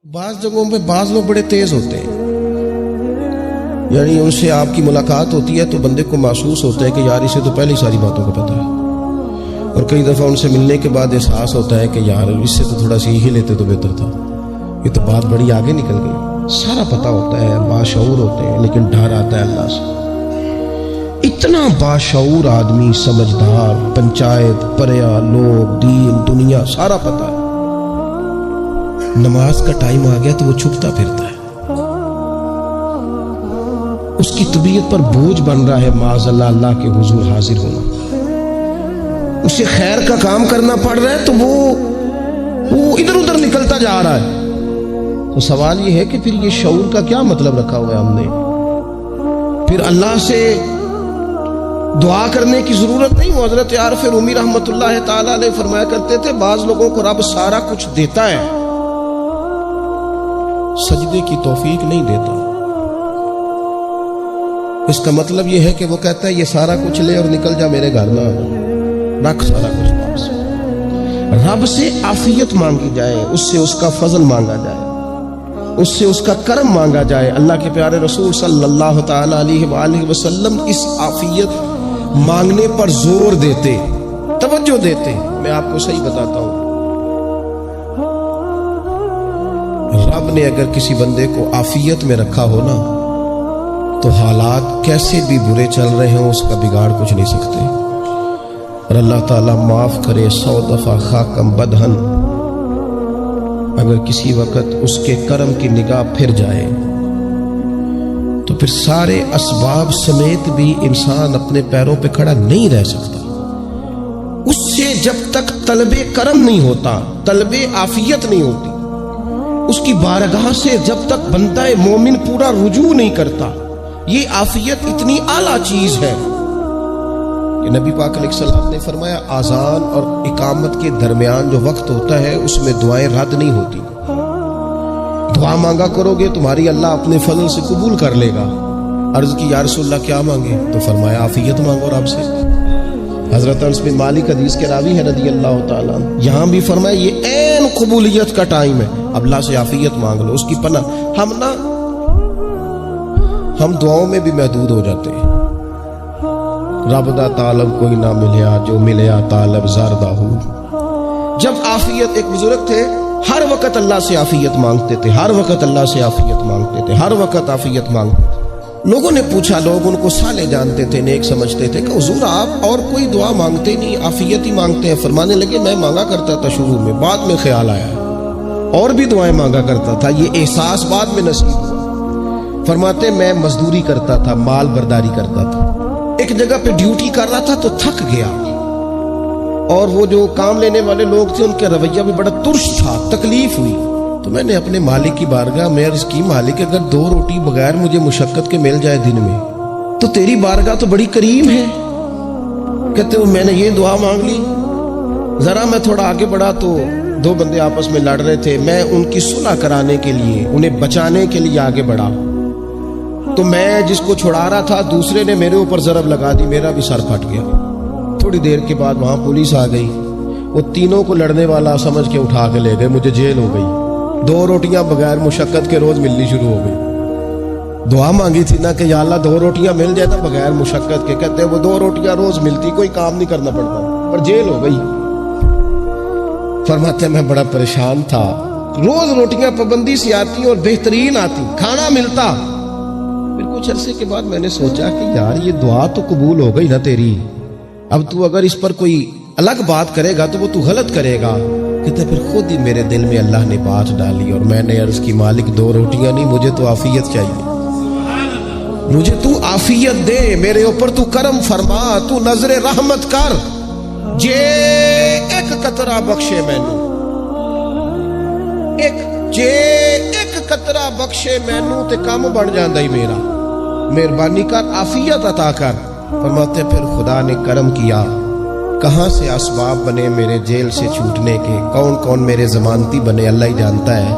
بعض جگہوں پہ بعض لوگ بڑے تیز ہوتے ہیں، یعنی ان سے آپ کی ملاقات ہوتی ہے تو بندے کو محسوس ہوتا ہے کہ یار اسے تو پہلے ساری باتوں کا پتہ ہے، اور کئی دفعہ ان سے ملنے کے بعد احساس ہوتا ہے کہ یار اس سے تو تھوڑا سیکھ ہی لیتے تو بہتر تھا، یہ تو بات بڑی آگے نکل گئی۔ سارا پتہ ہوتا ہے، باشعور ہوتے ہیں، لیکن ڈر آتا ہے اللہ سے۔ اتنا باشعور آدمی، سمجھدار، پنچایت، پریا، لوگ، دین، دنیا سارا پتہ ہے، نماز کا ٹائم آ گیا تو وہ چھپتا پھرتا ہے، اس کی طبیعت پر بوجھ بن رہا ہے معاذ اللہ اللہ کے حضور حاضر ہونا، اسے خیر کا کام کرنا پڑ رہا ہے تو وہ ادھر ادھر نکلتا جا رہا ہے۔ تو سوال یہ ہے کہ پھر یہ شعور کا کیا مطلب رکھا ہوا ہے ہم نے؟ پھر اللہ سے دعا کرنے کی ضرورت نہیں۔ حضرت عارف رومی رحمۃ اللہ تعالی علیہ فرمایا کرتے تھے بعض لوگوں کو رب سارا کچھ دیتا ہے، سجدے کی توفیق نہیں دیتا۔ اس کا مطلب یہ ہے کہ وہ کہتا ہے یہ سارا کچھ لے اور نکل جا، میرے گھر نہ رکھ سارا کچھ واپس۔ رب سے عافیت مانگی جائے، اس سے اس کا فضل مانگا جائے، اس سے اس کا کرم مانگا جائے۔ اللہ کے پیارے رسول صلی اللہ تعالی علیہ وآلہ وسلم اس عافیت مانگنے پر زور دیتے، توجہ دیتے۔ میں آپ کو صحیح بتاتا ہوں، رب نے اگر کسی بندے کو عافیت میں رکھا ہو نا تو حالات کیسے بھی برے چل رہے ہوں اس کا بگاڑ کچھ نہیں سکتے۔ اور اللہ تعالیٰ معاف کرے 100 دفعہ خاکم بدہن، اگر کسی وقت اس کے کرم کی نگاہ پھر جائے تو پھر سارے اسباب سمیت بھی انسان اپنے پیروں پہ کھڑا نہیں رہ سکتا۔ اس سے جب تک طلب کرم نہیں ہوتا، طلب عافیت نہیں ہوتی، اس کی بارگاہ سے جب تک بندہ مومن پورا رجوع نہیں کرتا، یہ عافیت اتنی اعلیٰ چیز ہے کہ نبی پاک علیہ السلام نے فرمایا آذان اور اقامت کے درمیان جو وقت ہوتا ہے اس میں دعائیں رد نہیں ہوتی۔ دعا مانگا کرو گے تمہاری اللہ اپنے فضل سے قبول کر لے گا۔ عرض کی یا رسول اللہ کیا مانگے؟ تو فرمایا عافیت مانگو رب سے۔ حضرت انس بن مالک حدیث کے راوی ہے رضی اللہ تعالیٰ عنہ، یہاں بھی فرمایا یہ عین قبولیت کا ٹائم ہے، اب اللہ سے عافیت مانگ لو، اس کی پناہ۔ ہم دعاؤں میں بھی محدود ہو جاتے ہیں۔ رب دا طالب کوئی نہ ملیا، جو ملیا طالب زردہ ہو۔ جب عافیت، ایک بزرگ تھے ہر وقت اللہ سے عافیت مانگتے تھے، ہر وقت اللہ سے عافیت مانگتے تھے، ہر وقت عافیت مانگتے تھے۔ لوگوں نے پوچھا، لوگ ان کو صالح جانتے تھے، نیک سمجھتے تھے، کہ حضور آپ اور کوئی دعا مانگتے نہیں، عافیت ہی مانگتے ہیں۔ فرمانے لگے میں مانگا کرتا تھا شروع میں، بعد میں خیال آیا اور بھی دعائیں مانگا کرتا تھا، یہ احساس بعد میں نصیب ہوا۔ فرماتے میں مزدوری کرتا تھا، مال برداری کرتا تھا، ایک جگہ پہ ڈیوٹی کر رہا تھا تو تھک گیا، اور وہ جو کام لینے والے لوگ تھے ان کا رویہ بھی بڑا ترش تھا، تکلیف ہوئی، تو میں نے اپنے مالک کی بارگاہ میں عرض کی مالک اگر 2 روٹی بغیر مجھے مشقت کے مل جائے دن میں تو تیری بارگاہ تو بڑی کریم ہے۔ کہتے میں نے یہ دعا مانگ لی، ذرا میں تھوڑا آگے بڑھا تو 2 بندے آپس میں لڑ رہے تھے، میں ان کی صلح کرانے کے لیے، انہیں بچانے کے لیے آگے بڑھا، تو میں جس کو چھڑا رہا تھا دوسرے نے میرے اوپر ضرب لگا دی، میرا بھی سر پھٹ گیا۔ تھوڑی دیر کے بعد وہاں پولیس آ گئی، وہ تینوں کو لڑنے والا سمجھ کے اٹھا کے لے گئے، مجھے جیل ہو گئی۔ 2 روٹیاں بغیر مشقت کے روز ملنی شروع ہو گئی۔ دعا مانگی تھی نا کہ یا اللہ 2 روٹیاں مل جائے نا بغیر مشقت کے، کہتے وہ 2 روٹیاں روز ملتی، کوئی کام نہیں کرنا پڑتا، پر جیل ہو گئی۔ فرماتے میں بڑا پریشان تھا، روز روٹیاں پابندی سے آتی اور بہترین آتی، کھانا ملتا۔ پھر کچھ عرصے کے بعد میں نے سوچا کہ یار یہ دعا تو قبول ہو گئی نا تیری، اب تو اگر اس پر کوئی الگ بات کرے گا تو وہ تو غلط کرے گا۔ کہتے پھر خود ہی میرے دل میں اللہ نے بات ڈالی اور میں نے عرض کی مالک 2 روٹیاں نہیں، مجھے تو عافیت چاہیے، مجھے تو عافیت دے، میرے اوپر تو کرم فرما، تو نظر رحمت کر، جے ایک قطرہ بخشے مینوں، ایک قطرہ بخشے مینوں تے کام بن جاندا ہی میرا، مہربانی کر عافیت عطا کر۔ فرماتے پھر خدا نے کرم کیا، کہاں سے اسباب بنے میرے جیل سے چھوٹنے کے، کون کون میرے ضمانتی بنے اللہ ہی جانتا ہے۔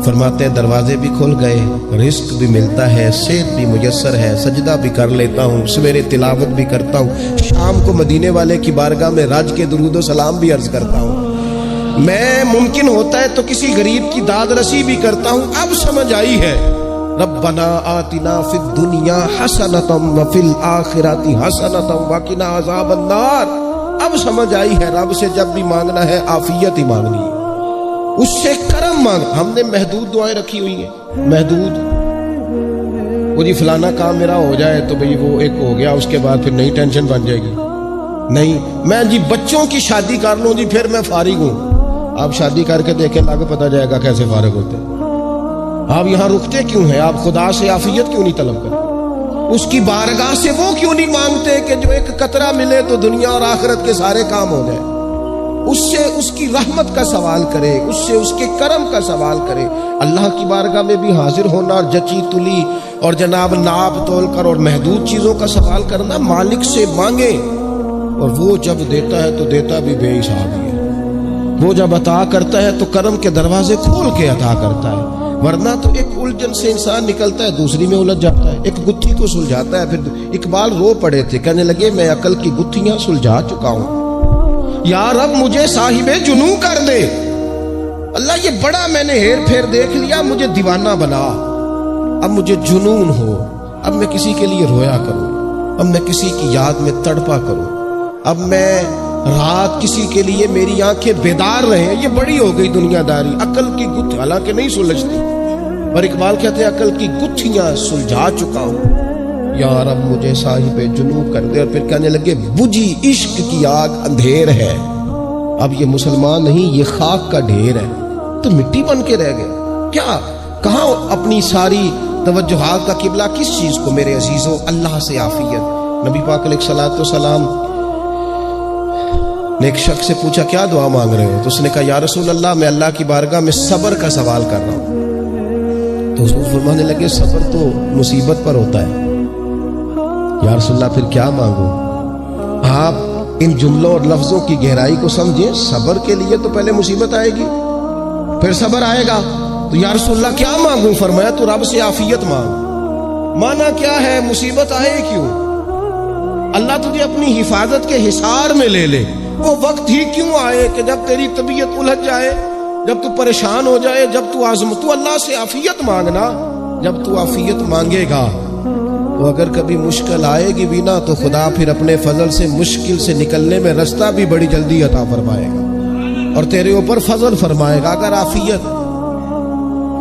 فرماتے دروازے بھی کھل گئے، رزق بھی ملتا ہے، صحت بھی میسر ہے، سجدہ بھی کر لیتا ہوں، سویرے تلاوت بھی کرتا ہوں، شام کو مدینے والے کی بارگاہ میں رج کے درود و سلام بھی عرض کرتا ہوں۔ میں ممکن ہوتا ہے تو کسی غریب کی داد رسی بھی کرتا ہوں. اب سمجھ آئی ہے. ربنا آتنا فی الدنیا حسنۃ وفی الآخرۃ حسنۃ وقنا عذاب النار. اب سمجھ آئی ہے رب سے جب بھی مانگنا ہے عافیت ہی مانگنی ہے, اس سے کرم مانگ. ہم نے محدود دعائیں رکھی ہوئی ہیں, محدود. وہ جی فلانا کام میرا ہو جائے تو بھئی وہ ایک ہو گیا, اس کے بعد پھر نئی ٹینشن بن جائے گی. نہیں, میں جی بچوں کی شادی کر لوں جی پھر میں فارغ ہوں. آپ شادی کر کے دیکھیں, لاگے پتہ جائے گا کیسے فارغ ہوتے ہیں. آپ یہاں رکتے کیوں ہیں؟ آپ خدا سے عافیت کیوں نہیں طلب کرتے؟ اس کی بارگاہ سے وہ کیوں نہیں مانگتے کہ جو ایک قطرہ ملے تو دنیا اور آخرت کے سارے کام ہو جائے؟ اس سے اس کی رحمت کا سوال کرے, اس سے اس کے کرم کا سوال کرے. اللہ کی بارگاہ میں بھی حاضر ہونا اور جچی تلی اور جناب ناپ تول کر اور محدود چیزوں کا سوال کرنا. مالک سے مانگے, اور وہ جب دیتا ہے تو دیتا بھی بے حساب ہی ہے. وہ جب عطا کرتا ہے تو کرم کے دروازے کھول کے عطا کرتا ہے, ورنہ تو ایک الجھن سے انسان نکلتا ہے دوسری میں الجھ جاتا ہے. ایک گتھی کو سلجھاتا ہے. پھر اقبال رو پڑے تھے, کہنے لگے میں عقل کی گتھیاں سلجھا چکا ہوں, یا رب مجھے صاحب جنوں کر دے. اللہ یہ بڑا میں نے ہیر پھیر دیکھ لیا, مجھے دیوانہ بنا. اب مجھے جنون ہو, اب میں کسی کے لیے رویا کروں, اب میں کسی کی یاد میں تڑپا کروں, اب میں رات کسی کے لیے میری آنکھیں بیدار رہیں. یہ بڑی ہو گئی دنیا داری. عقل کی گتھی حالانکہ نہیں سلجھتی, اور اقبال کہتے ہیں عقل کی گتھیاں سلجھا چکا ہوں, یا رب مجھے صاحب جنوں کر دے. اور پھر کہنے لگے بجھی عشق کی آگ اندھیر ہے, اب یہ مسلمان نہیں یہ خاک کا ڈھیر ہے. تو مٹی بن کے رہ گئے. کیا کہاں اپنی ساری توجہات کا قبلہ کس چیز کو میرے عزیزوں؟ اللہ سے عافیت. نبی پاک علیہ الصلوۃ والسلام نے ایک شخص سے پوچھا کیا دعا مانگ رہے ہو؟ تو اس نے کہا یا رسول اللہ میں اللہ کی بارگاہ میں صبر کا سوال کر رہا ہوں. تو حضور فرمانے لگے صبر تو مصیبت پر ہوتا ہے. یا رسول اللہ پھر کیا مانگوں؟ آپ ان جملوں اور لفظوں کی گہرائی کو سمجھیں. صبر کے لیے تو پہلے مصیبت آئے گی, پھر صبر آئے گا. تو یا رسول اللہ کیا مانگوں؟ فرمایا تو رب سے عافیت مانگ. مانا کیا ہے؟ مصیبت آئے کیوں؟ اللہ تجھے اپنی حفاظت کے حصار میں لے لے. وہ وقت ہی کیوں آئے کہ جب تیری طبیعت الجھ جائے, جب تو پریشان ہو جائے, جب تو تو اللہ سے عافیت مانگنا. جب تو عافیت مانگے گا تو اگر کبھی مشکل آئے گی بھی نا تو خدا پھر اپنے فضل سے مشکل سے نکلنے میں رستہ بھی بڑی جلدی عطا فرمائے گا اور تیرے اوپر فضل فرمائے گا. اگر عافیت.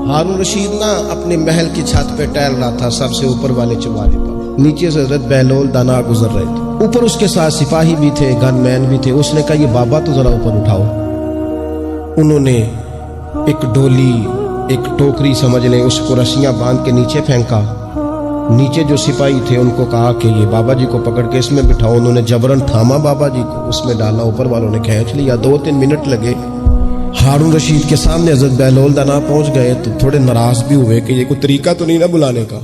ہارون رشید نا اپنے محل کی چھت پہ ٹہل رہا تھا, سب سے اوپر والے چوارے پر. نیچے سے حضرت بہلول دانا گزر رہے تھے, اوپر اس کے ساتھ سپاہی بھی تھے, گن مین بھی تھے. اس نے کہا یہ بابا تو ذرا اوپر اٹھاؤ. انہوں نے ایک ڈولی, ایک ٹوکری سمجھ لیں, اس کو رسیاں باندھ کے نیچے پھینکا. نیچے جو سپاہی تھے ان کو کہا کہ یہ بابا جی کو پکڑ کے اس میں بٹھاؤ. انہوں نے جبرن تھاما بابا جی کو, اس میں ڈالا, اوپر والوں نے کھینچ لیا. 2-3 منٹ لگے. ہارون رشید کے سامنے حضرت بہلول دانا پہنچ گئے تو تھوڑے ناراض بھی ہوئے کہ یہ کوئی طریقہ تو نہیں نا بلانے کا.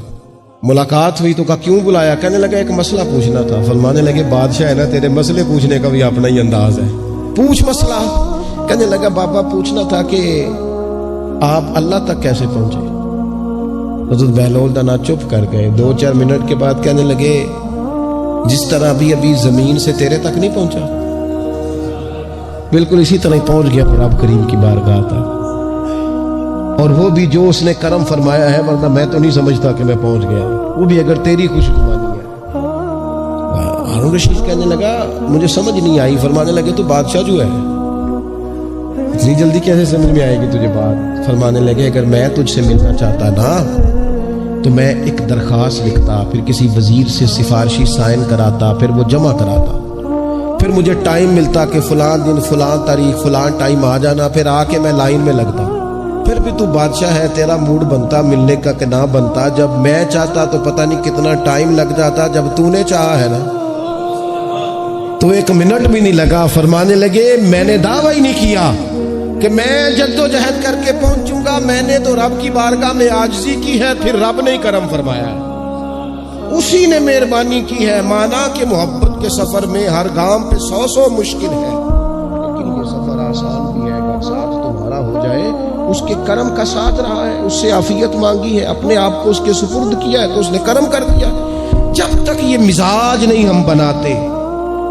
ملاقات ہوئی تو کہا کیوں بلایا؟ کہنے لگا ایک مسئلہ پوچھنا تھا. فرمانے لگے بادشاہ ہے نا, تیرے مسئلے پوچھنے کا بھی اپنا ہی انداز ہے, پوچھ مسئلہ. کہنے لگا بابا پوچھنا تھا کہ آپ اللہ تک کیسے پہنچے؟ حضرت بہلول دانا چپ کر گئے. 2-4 منٹ کے بعد کہنے لگے جس طرح ابھی زمین سے تیرے تک نہیں پہنچا, بالکل اسی طرح ہی پہنچ گیا پھر رب کریم کی بارگاہ تک. اور وہ بھی جو اس نے کرم فرمایا ہے, ورنہ میں تو نہیں سمجھتا کہ میں پہنچ گیا, وہ بھی اگر تیری خوش گمانی ہے. ہارون رشید کہنے لگا مجھے سمجھ نہیں آئی. فرمانے لگے تو بادشاہ جو ہے اتنی جلدی کیسے سمجھ میں آئے گی تجھے بات؟ فرمانے لگے اگر میں تجھ سے ملنا چاہتا نا تو میں ایک درخواست لکھتا, پھر کسی وزیر سے سفارشی سائن کراتا, پھر وہ جمع کراتا, پھر مجھے ٹائم ملتا کہ فلاں دن فلاں تاریخ فلاں ٹائم آ جانا, پھر آ کے میں لائن میں لگتا. پھر بھی تو بادشاہ ہے, تیرا موڈ بنتا ملنے کا کہ نہ بنتا. جب میں چاہتا تو پتہ نہیں کتنا ٹائم لگ جاتا, جب تو نے چاہا ہے نا تو 1 منٹ بھی نہیں لگا. فرمانے لگے میں نے دعویٰ ہی نہیں کیا کہ میں جدوجہد کر کے پہنچوں گا. میں نے تو رب کی بارگاہ میں عاجزی کی ہے, پھر رب نے کرم فرمایا ہے, اسی نے مہربانی کی ہے. مانا کہ محبت کے سفر میں ہر گام پہ 100 مشکل ہے, لیکن یہ سفر آسان بھی ہے اگر ساتھ تمہارا ہو جائے. اس کے کرم کا ساتھ رہا ہے, اس سے عافیت مانگی ہے, اپنے آپ کو اس کے سپرد کیا ہے تو اس نے کرم کر دیا. جب تک یہ مزاج نہیں ہم بناتے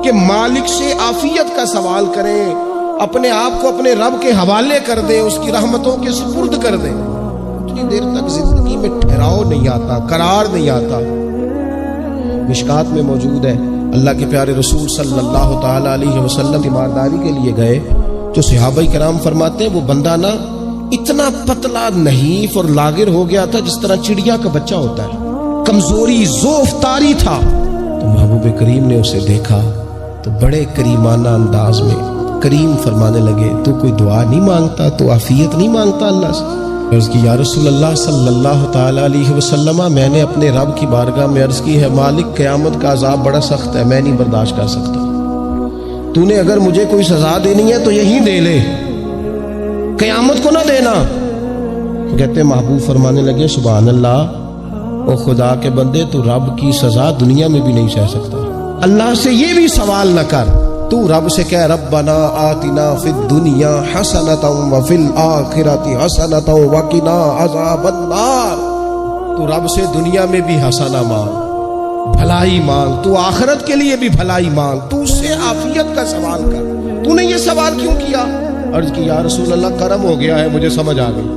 کہ مالک سے عافیت کا سوال کریں, اپنے آپ کو اپنے رب کے حوالے کر دے، اس کی رحمتوں کے سپرد کر دے، اتنی دیر تک زندگی میں ٹھہراؤ نہیں آتا، قرار نہیں آتا۔ مشکات میں موجود ہے، اللہ کے پیارے رسول صلی اللہ تعالی علیہ وسلم تیمارداری کے لیے گئے، جو صحابہ کرام فرماتے ہیں وہ بندہ نا اتنا پتلا نحیف اور لاغر ہو گیا تھا جس طرح چڑیا کا بچہ ہوتا ہے، کمزوری ضعف طاری تھا۔ تو محبوب کریم نے اسے دیکھا تو بڑے کریمانہ انداز میں کریم فرمانے لگے، تو کوئی دعا نہیں مانگتا، تو عافیت نہیں مانگتا اللہ سے؟ عرض کی، یا رسول اللہ صلی اللہ تعالی علیہ وسلم، میں نے اپنے رب کی بارگاہ میں عرض کی ہے، مالک قیامت کا عذاب بڑا سخت ہے، میں نہیں برداشت کر سکتا، تو نے اگر مجھے کوئی سزا دینی ہے تو یہی دے لے، قیامت کو نہ دینا۔ کہتے محبوب فرمانے لگے، سبحان اللہ، او خدا کے بندے، تو رب کی سزا دنیا میں بھی نہیں سہ سکتا، اللہ سے یہ بھی سوال نہ کر، تو رب سے کہہ ربنا آتنا فی الدنیا حسنۃ وفی الآخرۃ حسنۃ وقنا عذاب النار، تو رب سے دنیا میں بھی حسنہ مانگ، بھلائی مانگ، تو آخرت کے لیے بھی بھلائی مانگ، تو اس سے عافیت کا سوال کر، تو نے یہ سوال کیوں کیا؟ عرض کی، یا رسول اللہ کرم ہو گیا ہے، مجھے سمجھ آ گئی،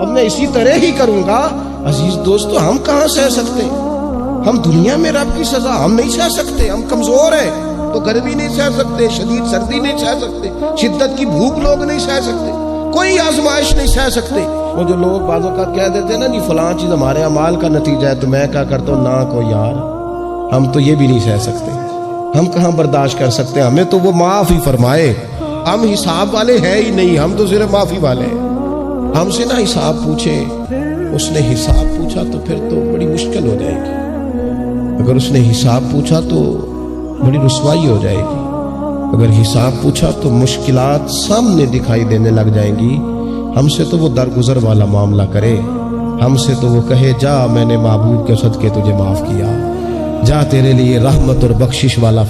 اب میں اسی طرح ہی کروں گا۔ عزیز دوستو، ہم کہاں سہ سکتے ہیں؟ ہم دنیا میں رب کی سزا ہم نہیں سہ سکتے، ہم کمزور ہیں، تو گرمی نہیں سہ سکتے، شدید سردی نہیں سہ سکتے، شدت کی بھوک لوگ نہیں سہ سکتے، کوئی آزمائش نہیں سہ سکتے۔ وہ جو لوگ بعض اوقات کہہ دیتے ہیں نا جی فلاں چیز ہمارے اعمال کا نتیجہ ہے، تو میں کیا کرتا ہوں، نہ کو یار، ہم تو یہ بھی نہیں سہ سکتے، ہم کہاں برداشت کر سکتے، ہمیں تو وہ معاف ہی فرمائے، ہم حساب والے ہیں ہی نہیں، ہم تو صرف معافی والے ہیں۔ ہم سے نہ حساب پوچھے، اس نے حساب پوچھا تو پھر تو بڑی مشکل ہو جائے گی، اگر اس نے حساب پوچھا تو بڑی رسوائی ہو جائے گی، اگر حساب پوچھا تو مشکلات سامنے دکھائی دینے لگ جائیں گی۔ ہم سے تو وہ درگزر والا معاملہ کرے، ہم سے تو وہ کہے، جا میں نے محبوب کے صدقے تجھے معاف کیا، جا تیرے لیے رحمت اور بخشش والا